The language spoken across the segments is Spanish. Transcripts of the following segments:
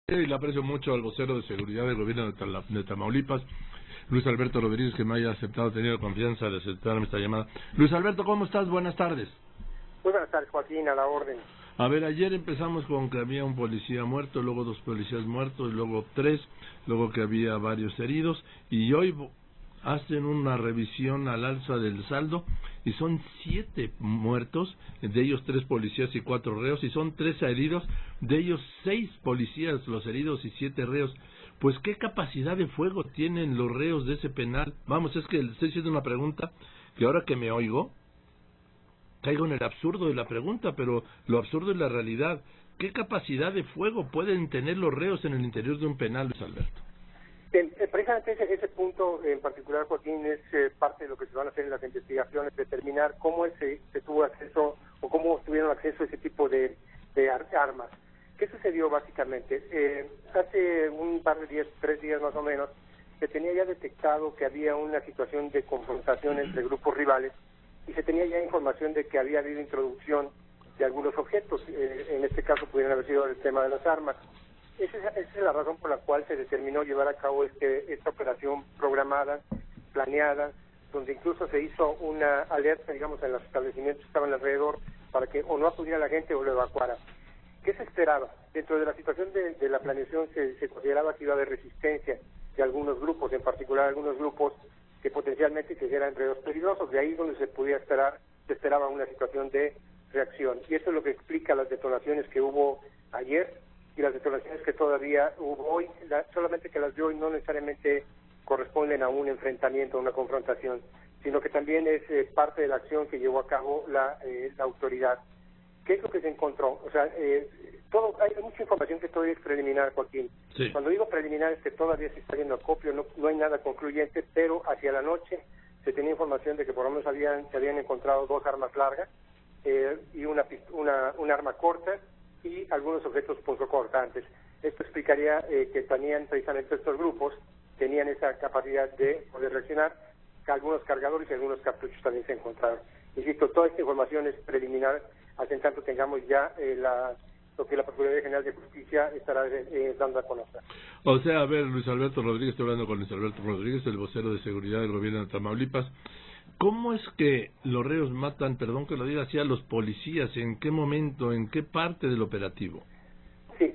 Y le aprecio mucho al vocero de seguridad del gobierno de Tamaulipas, Luis Alberto Rodríguez, que me haya aceptado, tenido confianza de aceptarme esta llamada. Luis Alberto, ¿cómo estás? Buenas tardes. Muy buenas tardes, Joaquín, a la orden. A ver, ayer empezamos con que había un policía muerto, luego 2 policías muertos, luego 3, luego que había varios heridos, y hoy hacen una revisión al alza del saldo y son 7 muertos, de ellos 3 policías y 4 reos, y son 13 heridos, de ellos 6 policías los heridos y 7 reos. Pues ¿qué capacidad de fuego tienen los reos de ese penal? Vamos, es que le estoy haciendo una pregunta que ahora que me oigo caigo en el absurdo de la pregunta, pero lo absurdo es la realidad. ¿Qué capacidad de fuego pueden tener los reos en el interior de un penal, Luis Alberto? Precisamente ese punto en particular, Joaquín, es parte de lo que se van a hacer en las investigaciones, determinar cómo se tuvo acceso o cómo tuvieron acceso a ese tipo de armas. ¿Qué sucedió básicamente? Hace un par de días, 3 días más o menos, se tenía ya detectado que había una situación de confrontación entre grupos rivales y se tenía ya información de que había habido introducción de algunos objetos, en este caso pudieran haber sido el tema de las armas. Esa es la razón por la cual se determinó llevar a cabo esta operación programada, planeada, donde incluso se hizo una alerta, digamos, en los establecimientos que estaban alrededor para que o no acudiera la gente o lo evacuara. ¿Qué se esperaba? Dentro de la situación de la planeación se consideraba que iba a haber resistencia de algunos grupos, en particular algunos grupos que potencialmente eran reos peligrosos, de ahí donde se esperaba una situación de reacción. Y eso es lo que explica las detonaciones que hubo ayer y las detonaciones que todavía hubo hoy, solamente que las de hoy no necesariamente corresponden a un enfrentamiento, a una confrontación, sino que también es parte de la acción que llevó a cabo la autoridad. ¿Qué es lo que se encontró? O sea, hay mucha información que todavía es preliminar, Joaquín. Sí. Cuando digo preliminar es que todavía se está viendo acopio, no hay nada concluyente, pero hacia la noche se tenía información de que por lo menos se habían encontrado 2 armas largas y una arma corta y algunos objetos punzocortantes. Esto explicaría que tenían precisamente estos grupos, tenían esa capacidad de poder reaccionar, que algunos cargadores y algunos cartuchos también se encontraron. Insisto, toda esta información es preliminar, hasta en tanto tengamos ya lo que la Procuraduría General de Justicia estará dando a conocer. O sea, a ver, Luis Alberto Rodríguez, estoy hablando con Luis Alberto Rodríguez, el vocero de seguridad del gobierno de Tamaulipas. ¿Cómo es que los reos matan, perdón que lo diga así, a los policías? ¿En qué momento, en qué parte del operativo? Sí,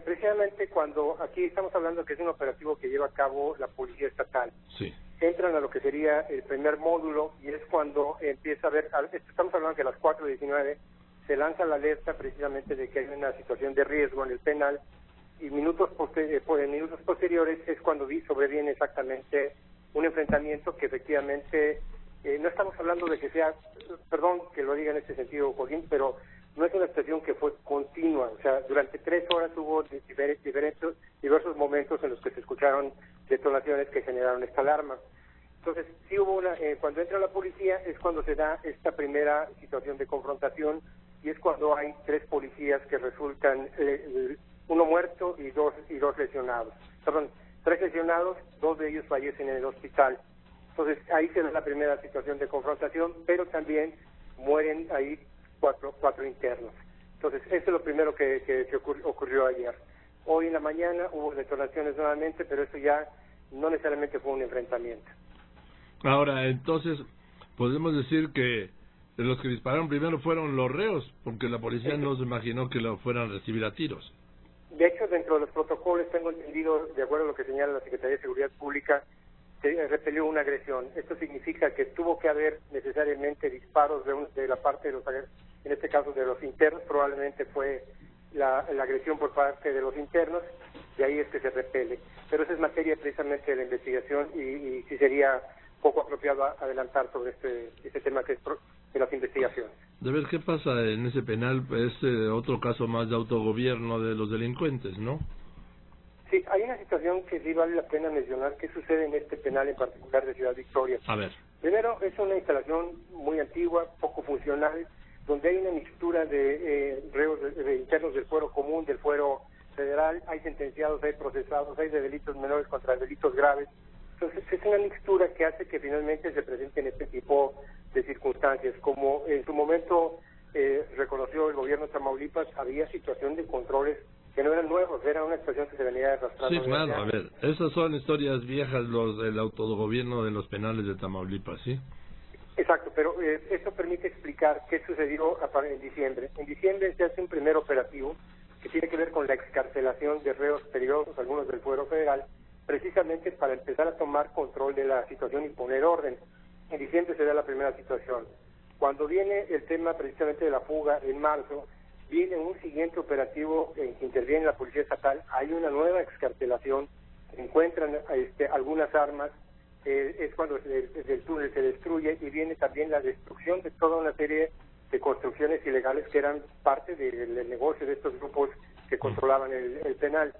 precisamente cuando aquí estamos hablando que es un operativo que lleva a cabo la Policía Estatal. Sí. Entran a lo que sería el primer módulo y es cuando empieza a ver, estamos hablando que a las 4:19 se lanza la alerta precisamente de que hay una situación de riesgo en el penal y minutos posteriores es cuando sobreviene exactamente un enfrentamiento que efectivamente no estamos hablando de que sea, perdón que lo diga en este sentido, Joaquín, pero no es una situación que fue continua, o sea, durante 3 horas hubo diversos momentos en los que se escucharon detonaciones que generaron esta alarma. Entonces, sí hubo cuando entra la policía es cuando se da esta primera situación de confrontación y es cuando hay 3 policías que resultan, uno muerto y dos lesionados. Perdón, 3 lesionados, 2 de ellos fallecen en el hospital. Entonces, ahí se da la primera situación de confrontación, pero también mueren ahí 4 internos. Entonces, eso es lo primero que ocurrió ayer. Hoy en la mañana hubo detonaciones nuevamente, pero eso ya no necesariamente fue un enfrentamiento. Ahora, entonces, podemos decir que los que dispararon primero fueron los reos, porque la policía no se imaginó que lo fueran a recibir a tiros. De hecho, dentro de los protocolos, tengo entendido, de acuerdo a lo que señala la Secretaría de Seguridad Pública, se repelió una agresión. Esto significa que tuvo que haber necesariamente disparos de la parte de los, en este caso de los internos, probablemente fue la agresión por parte de los internos, de ahí es que se repele. Pero esa es materia precisamente de la investigación y sí sería poco apropiado adelantar sobre este tema que es de las investigaciones. De ver qué pasa en ese penal, es otro caso más de autogobierno de los delincuentes, ¿no? Sí, hay una situación que sí vale la pena mencionar que sucede en este penal en particular de Ciudad Victoria. A ver. Primero, es una instalación muy antigua, poco funcional, donde hay una mixtura de reos de internos del fuero común, del fuero federal, hay sentenciados, hay procesados, hay de delitos menores contra delitos graves. Entonces, es una mixtura que hace que finalmente se presenten este tipo de circunstancias. Como en su momento reconoció el gobierno de Tamaulipas, había situación de controles que no eran nuevos, era una situación que se venía arrastrando. Sí, claro, a ver, esas son historias viejas, el autogobierno de los penales de Tamaulipas, ¿sí? Exacto, pero esto permite explicar qué sucedió en diciembre. En diciembre se hace un primer operativo que tiene que ver con la excarcelación de reos peligrosos, algunos del Fuero Federal, precisamente para empezar a tomar control de la situación y poner orden. En diciembre se da la primera situación. Cuando viene el tema precisamente de la fuga en marzo, viene un siguiente operativo en que interviene la Policía Estatal, hay una nueva excarcelación, se encuentran algunas armas, es cuando el túnel se destruye y viene también la destrucción de toda una serie de construcciones ilegales que eran parte del negocio de estos grupos que controlaban el penal.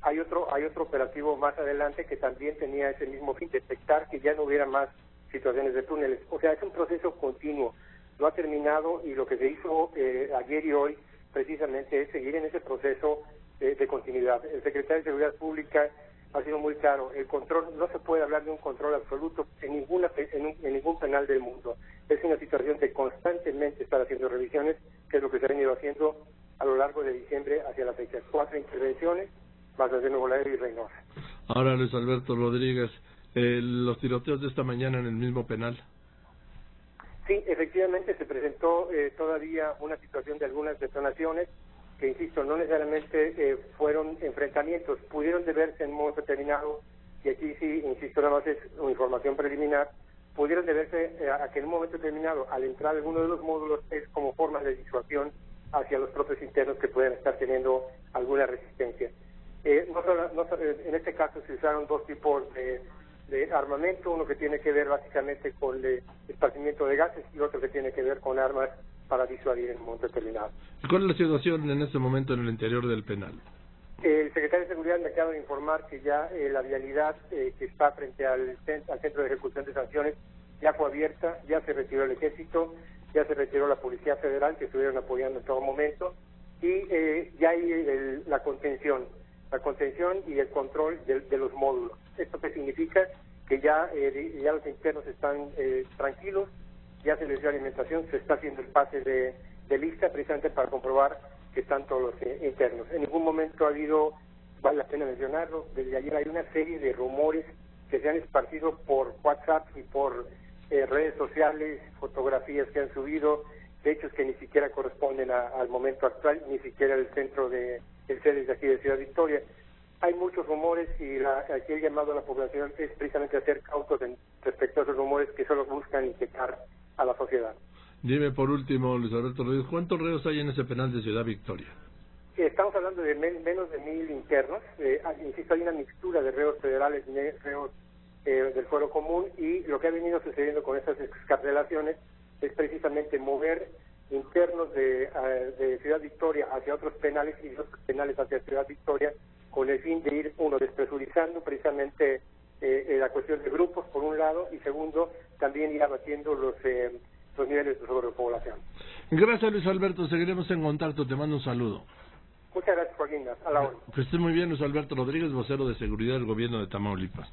Hay otro operativo más adelante que también tenía ese mismo fin, detectar que ya no hubiera más situaciones de túneles. O sea, es un proceso continuo, no ha terminado, y lo que se hizo ayer y hoy precisamente es seguir en ese proceso de continuidad. El secretario de Seguridad Pública ha sido muy claro, el control, no se puede hablar de un control absoluto en ningún penal del mundo. Es una situación de constantemente estar haciendo revisiones, que es lo que se ha venido haciendo a lo largo de diciembre hacia la fecha. 4 intervenciones, más las de Nuevo Laredo y Reynosa. Ahora, Luis Alberto Rodríguez, los tiroteos de esta mañana en el mismo penal. Sí, efectivamente se presentó todavía una situación de algunas detonaciones que, insisto, no necesariamente fueron enfrentamientos, pudieron deberse en modo determinado, y aquí sí, insisto, nada más es una información preliminar, pudieron deberse a que en un momento determinado, al entrar alguno de los módulos, es como forma de disuasión hacia los propios internos que pueden estar teniendo alguna resistencia. En este caso se usaron dos tipos de armamento, uno que tiene que ver básicamente con el esparcimiento de gases y otro que tiene que ver con armas para disuadir en un momento determinado. ¿Cuál es la situación en este momento en el interior del penal? El secretario de Seguridad me acaba de informar que ya la vialidad que está frente al centro de ejecución de sanciones ya fue abierta, ya se retiró el ejército, ya se retiró la Policía Federal, que estuvieron apoyando en todo momento, y ya hay la contención y el control de los módulos. ¿Esto qué significa? Que ya los internos están tranquilos, ya se les dio alimentación, se está haciendo el pase de lista precisamente para comprobar que están todos los internos. En ningún momento ha habido, vale la pena mencionarlo, desde ayer hay una serie de rumores que se han esparcido por WhatsApp y por redes sociales, fotografías que han subido, de hechos que ni siquiera corresponden al momento actual, ni siquiera el centro de sedes de aquí de Ciudad Victoria. Hay muchos rumores y aquí el llamado a la población es precisamente a ser cautos respecto a esos rumores que solo buscan inquietar a la sociedad. Dime por último, Luis Alberto Rodríguez, ¿cuántos reos hay en ese penal de Ciudad Victoria? Estamos hablando de menos de 1,000 internos. Insisto, hay una mixtura de reos federales y reos del fuero común, y lo que ha venido sucediendo con estas excarcelaciones es precisamente mover internos de Ciudad Victoria hacia otros penales y otros penales hacia Ciudad Victoria, con el fin de ir, uno, despresurizando precisamente la cuestión de grupos, por un lado, y segundo, también ir abatiendo los niveles de sobrepoblación. Gracias, Luis Alberto, seguiremos en contacto, te mando un saludo. Muchas gracias, Joaquín, a la hora. Que esté muy bien, Luis Alberto Rodríguez, vocero de seguridad del gobierno de Tamaulipas.